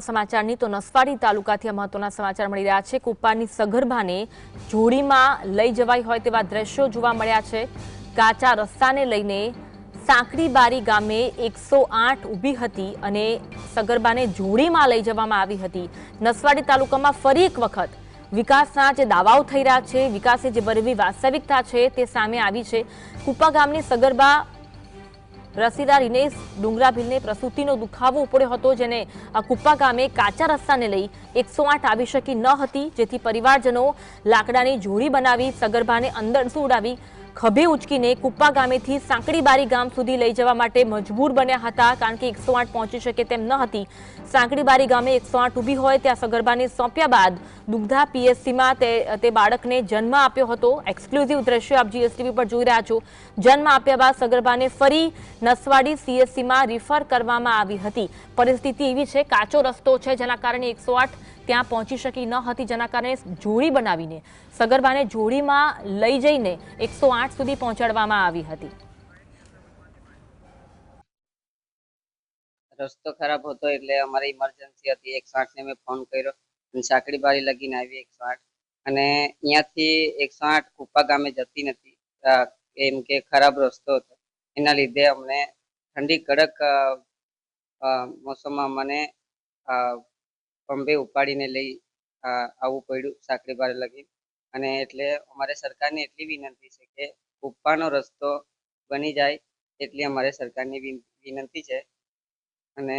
સમાચારની તો નસવાડી તાલુકાથી મહત્વના સમાચાર મળી રહ્યા છે। કુપ્પાની સગર્ભાને જોડીમાં લઈ જવાઈ હોય તેવા દ્રશ્યો જોવા મળ્યા છે। કાચા રસ્તાને લઈને સાંકડીબારી ગામે 108 ઊભી હતી અને સગર્ભાને જોડીમાં લઈ જવામાં આવી હતી। નસવાડી તાલુકામાં ફરી એક વખત વિકાસના જે દાવાઓ થઈ રહ્યા છે, વિકાસની જે બરવી વાસ્તવિકતા છે તે સામે આવી છે। કુપ્પા ગામની સગર્ભા રસીદા રિનેશ ડુંગરાભીલને પ્રસૂતિનો દુખાવો ઉપડ્યો હતો, જેને કુપ્પા ગામે કાચા રસ્તાને લઈ 108 આવી શકી ન હતી, જેથી પરિવારજનો લાકડાની જોડી બનાવી સગર્ભાને અંદર સુવડાવી ખભે ઉચકીને કુપ્પા ગામેથી સાંકડીબારી ગામ સુધી લઈ જવા માટે મજબૂર બન્યા હતા, કારણ કે 108 પહોંચી શકે તેમ ન હતી। સાંકડીબારી ગામે 108 ઊભી હોય ત્યાં સગર્ભાને સોંપ્યા બાદ દુગ્ધા પીએસસીમાં તે બાળકને જન્મ આપ્યો હતો। એક્સક્લુઝિવ દ્રશ્યો આપ જીએસટીવી પર જોઈ રહ્યા છો। જન્મ આપ્યા બાદ સગર્ભાને ફરી નસવાડી સીએસસીમાં રિફર કરવામાં આવી હતી। પરિસ્થિતિ એવી છે, કાચો રસ્તો છે, જેના કારણે 108 ત્યાં પહોંચી શકી ન હતી, જેના કારણે જોડી બનાવીને સગર્ભાને જોડીમાં લઈ જઈને 108 સુધી પહોંચાડવામાં આવી હતી। રસ્તો ખરાબ હતો એટલે અમારી ઇમરજન્સી હતી। 108 ને મેં ફોન કર્યો અને સાંકડીબારી લગીને આવી 108 અને અહીંયાથી 108 કુપ્પા ગામે જતી નથી, એમ કે ખરાબ રસ્તો હતો। એના લીધે અમને ઠંડી કડક મોસમમાં મને પંબે ઉપાડીને લઈ આવવું પડ્યું સાંકડીબારી લગી। અને એટલે અમારે સરકારને એટલી વિનંતી છે કે કુપ્પાનો રસ્તો બની જાય એટલી અમારે સરકારની વિનંતી છે। અને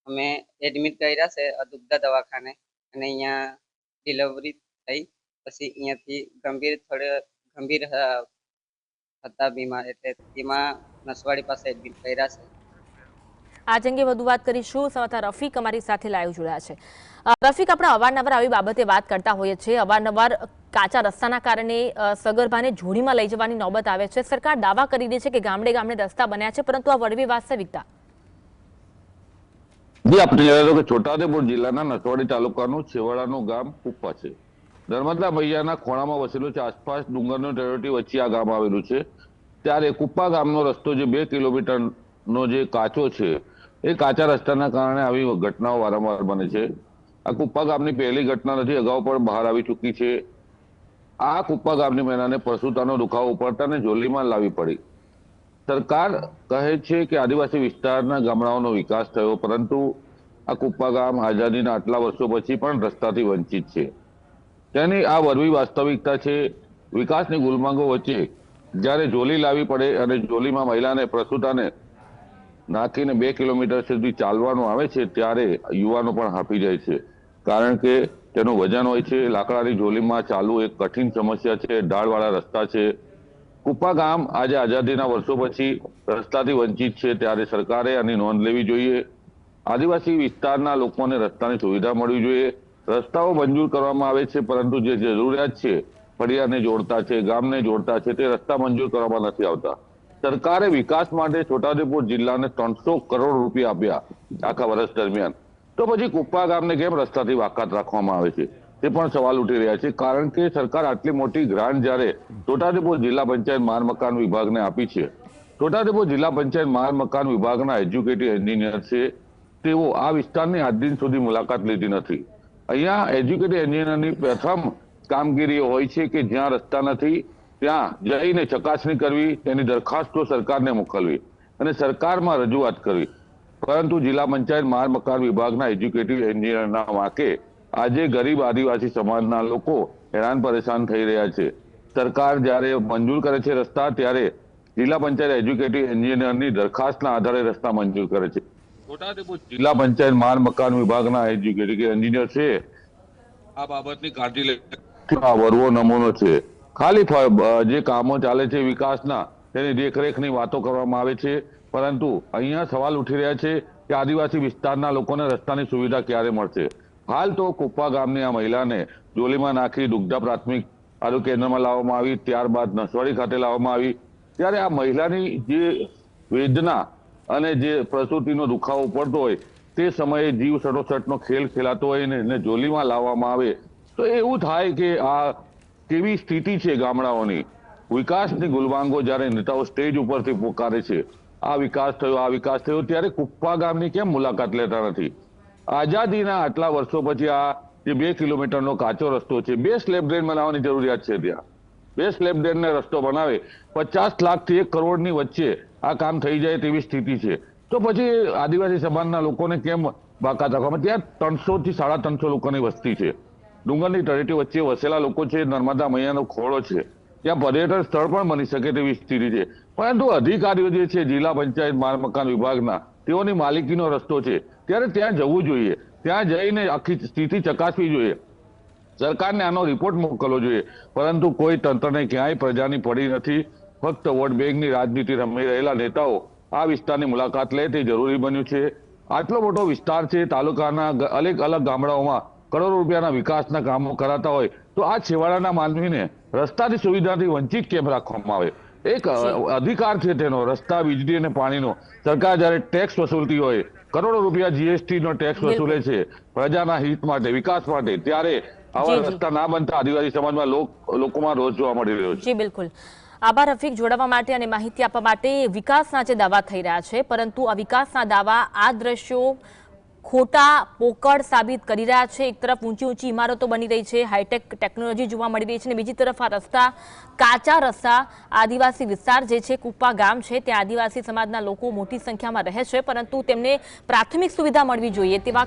અમે એડમિટ કર્યા છે દુગ્ધા દવાખાને અને અહીંયા ડિલિવરી થઈ, પછી અહીંયાથી ગંભીર હતા બીમાર, એટલે તેમાં નસવાડી પાસે એડમિટ કર્યા છે। આજ અંગે વધુ વાત કરીશું। સંવાદદાતા રફીક અમારી સાથે લાઈવ જોડાયા છે। રફીક, આપણે અવારનવાર આવી બાબતે વાત કરતા હોઈએ છીએ। અવારનવાર કાચા રસ્તાના કારણે સગર્ભાને જોડીમાં લઈ જવાની નોબત આવે છે। સરકાર દાવા કરી રહી છે કે ગામડે ગામડે રસ્તા બન્યા છે, પરંતુ આ વળવી વાસ્તવિકતા જી આપણે જણાવ્યું કે છોટાઉદેપુર જિલ્લાના નસવાડી તાલુકાનું છેવાડાનું ગામ કુપ્પા છે। નર્મદા મૈયાના ખોણામાં વસેલું છે। આસપાસ ડુંગરનો તળેટી વચ્ચે આ ગામ આવેલું છે। ત્યારે કુપ્પા ગામનો રસ્તો જે 2 કિલોમીટરનો જે કાચો છે, એ કાચા રસ્તાના કારણે આવી ઘટનાઓ વારંવાર બને છે। આ કુપ્પા ગામની પહેલી ઘટના નથી, અગાઉ પણ બહાર આવી ચૂકી છે। આ કુપ્પા ગામની મહિલાને પ્રસૂતાનો દુખાવો ઉપડતા અને જોલીમાં લાવવી પડી। સરકાર કહે છે કે આદિવાસી વિસ્તારના ગામડાઓનો વિકાસ થયો, પરંતુ આ કુપ્પા ગામ આઝાદીના આટલા વર્ષો પછી પણ રસ્તાથી વંચિત છે। તેની આ વરવી વાસ્તવિકતા છે। વિકાસની ગુલમાંગો વચ્ચે જ્યારે જોલી લાવવી પડે અને જોલીમાં મહિલાને પ્રસૂતાને નાખીને 2 કિલોમીટર સુધી ચાલવાનું આવે છે, ત્યારે યુવાનો પણ હાંફી જાય છે, કારણ કે તેનું વજન હોય છે। લાકડાની જોલીમાં ચાલવું એક કઠિન સમસ્યા છે। ઢાળવાળા રસ્તા છે। કુપ્પા ગામ આજે આઝાદીના વર્ષો પછી રસ્તાથી વંચિત છે, ત્યારે સરકારે આની નોંધ લેવી જોઈએ। આદિવાસી વિસ્તારના લોકોને રસ્તાની સુવિધા મળવી જોઈએ। રસ્તાઓ મંજૂર કરવામાં આવે છે, પરંતુ જે જરૂરિયાત છે, ફળિયાને જોડતા છે, ગામને જોડતા છે, તે રસ્તા મંજૂર કરવામાં નથી આવતા। સરકારે વિકાસ માટે છોટાઉદેપુર જિલ્લાને 300 કરોડ રૂપિયા આપ્યા આખા વર્ષ દરમિયાન, તો પછી કુપ્પા ગામને કેમ રસ્તાથી બાકાત રાખવામાં આવે છે, તે પણ સવાલ ઉઠી રહ્યા છે। કારણ કે સરકાર આટલી મોટી ગ્રાન્ટ જ્યારે છોટાઉદેપુર જિલ્લા પંચાયત માળ મકાન વિભાગને આપી છે, છોટાઉદેપુર જિલ્લા પંચાયત માળ મકાન વિભાગના એજ્યુકેટિવ એન્જિનિયર છે, તેઓ આ વિસ્તારની આજ દિન સુધી મુલાકાત લીધી નથી। અહીંયા એજ્યુકેટિવ એન્જિનિયરની પ્રથમ કામગીરી હોય છે કે જ્યાં રસ્તા નથી ત્યાં જઈને ચકાસણી કરવી, તેની દરખાસ્તો સરકારને મોકલવી અને સરકારમાં રજૂઆત કરવી, પરંતુ જિલ્લા પંચાયત માળ મકાન વિભાગના એજ્યુકેટિવ એન્જિનિયરના વાંકે આજે ગરીબ આદિવાસી સમાજના લોકો હેરાન પરેશાન થઈ રહ્યા છે। સરકાર જ્યારે મંજૂર કરે છે રસ્તા, ત્યારે જિલ્લા પંચાયત એજ્યુકેટિવ એન્જિનિયરની દરખાસ્તના આધારે રસ્તા મંજૂર કરે છે। છોટાઉદેપુર જિલ્લા પંચાયત માળ મકાન વિભાગના એજ્યુકેટિવ એન્જિનિયર છે, આ બાબતની કાળજી લે વરવો નમૂનો છે। ખાલી જે કામો ચાલે છે વિકાસના, તેની દેખરેખની વાતો કરવામાં આવે છે, પરંતુ અહીંયા સવાલ ઉઠી રહ્યા છે કે આદિવાસી વિસ્તારના લોકોને રસ્તાની સુવિધા ક્યારે મળશે। હાલ તો કુપ્પા ગામની આ મહિલાને જોલીમાં નાખી દુગ્ધા પ્રાથમિક આરોગ્ય કેન્દ્રમાં લાવવામાં આવી, ત્યારબાદ નસવાડી ખાતે લાવવામાં આવી। ત્યારે આ મહિલાની જે વેદના અને જે પ્રસૂતિનો દુખાવો પડતો હોય, તે સમયે જીવ સટોસટનો ખેલ ખેલાતો હોય ને એને જોલીમાં લાવવામાં આવે, તો એવું થાય કે આ કેવી સ્થિતિ છે ગામડાઓની। વિકાસની ગુલમાંગો જ્યારે નેતાઓ સ્ટેજ ઉપરથી પોકારે છે, આ વિકાસ થયો, આ વિકાસ થયો, ત્યારે કુપ્પા ગામની કેમ મુલાકાત લેતા નથી? આઝાદીના આટલા વર્ષો પછી આ જે 2 કિલોમીટરનો કાચો રસ્તો છે, 2 સ્લેબ ડ્રેન બનાવવાની જરૂરિયાત છે. ત્યાં 2 સ્લેબ ડ્રેનને રસ્તો બનાવે 50 લાખથી 1 કરોડની વચ્ચે આ કામ થઈ જાય તેવી સ્થિતિ છે. તો પછી આદિવાસી સમાજના લોકોને કેમ બાકાત રાખવામાં? ત્યાં 300 થી 350 લોકોની વસ્તી છે. ડુંગરની તળેટી વચ્ચે વસેલા લોકો છે. નર્મદા મૈયાનો ખોળો છે. ત્યાં પર્યટન સ્થળ પણ બની શકે તેવી સ્થિતિ છે. પરંતુ અધિકારીઓ જે છે જિલ્લા પંચાયત માર્ગ મકાન વિભાગના, તેઓની માલિકીનો રસ્તો છે. ત્યારે ત્યાં જવું જોઈએ, ત્યાં જઈને આખી સ્થિતિ ચકાસવી જોઈએ, સરકારને આનો રિપોર્ટ મોકલવો જોઈએ. પરંતુ કોઈ તંત્રને ક્યાંય પ્રજાની પડી નથી. ફક્ત વોટ બેંકની રાજનીતિ રમી રહેલા નેતાઓ આ વિસ્તારની મુલાકાત લે તે જરૂરી બન્યું છે. આટલો મોટો વિસ્તાર છે, તાલુકાના અલગ અલગ ગામડાઓમાં કરોડો રૂપિયાના વિકાસના કામો કરાતા હોય તો આ છેવાડાના માનવીને રસ્તાની સુવિધાથી વંચિત કેમ રાખવામાં આવે? એક અધિકાર છે તેનો, રસ્તા, વીજળી અને પાણીનો. સરકાર જ્યારે ટેક્સ વસૂલતી હોય, કરોડો રૂપિયા જીએસટી નો ટેક્સ વસૂલે છે પ્રજાના હિત માટે, વિકાસ માટે, ત્યારે આવા રસ્તા ના બનતા આદિવાસી સમાજમાં લોકોમાં રોષ જોવા મળી રહ્યો છે. જી બિલકુલ. આભાર રફીક, જોડાવા માટે અને માહિતી આપવા માટે. વિકાસના જે દાવા થઈ રહ્યા છે, પરંતુ આ વિકાસના દાવા આ દ્રશ્યો ખોટા પોકળ સાબિત કરી રહ્યા છે. એક તરફ ઊંચી ઊંચી ઇમારતો બની રહી છે, હાઈટેક ટેકનોલોજી જોવા મળી રહી છે, અને બીજી તરફ આ રસ્તા, કાચા રસ્તા, આદિવાસી વિસ્તાર જે છે કુપ્પા ગામ છે, ત્યાં આદિવાસી સમાજના લોકો મોટી સંખ્યામાં રહે છે, પરંતુ તેમને પ્રાથમિક સુવિધા મળવી જોઈએ તેવા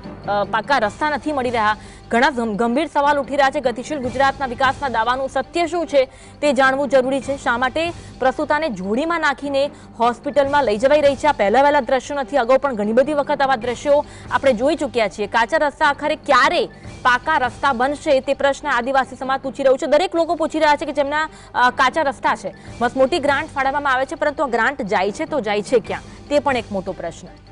પાકા રસ્તા નથી મળી રહ્યા. ઘણા ગંભીર સવાલ ઉઠી રહ્યા છે. ગતિશીલ ગુજરાતના વિકાસના દાવાનું સત્ય શું છે તે જાણવું જરૂરી છે. શા માટે પ્રસૂતાને જોડીમાં નાખીને હોસ્પિટલમાં લઈ જવાઈ રહી છે? આ પહેલા દ્રશ્યો નથી, અગાઉ પણ ઘણી બધી વખત આવા દ્રશ્યો આપણે જોઈ ચૂક્યા છીએ. કાચા રસ્તા આખરે ક્યારે પાકા રસ્તા બનશે તે પ્રશ્ન આદિવાસી સમાજ પૂછી રહ્યું છે. દરેક લોકો પૂછી રહ્યા છે કે જેમના કાચા રસ્તા છે, બસ મોટી ગ્રાન્ટ ફાળવવામાં આવે છે, પરંતુ આ ગ્રાન્ટ જાય છે તો જાય છે ક્યાં, તે પણ એક મોટો પ્રશ્ન.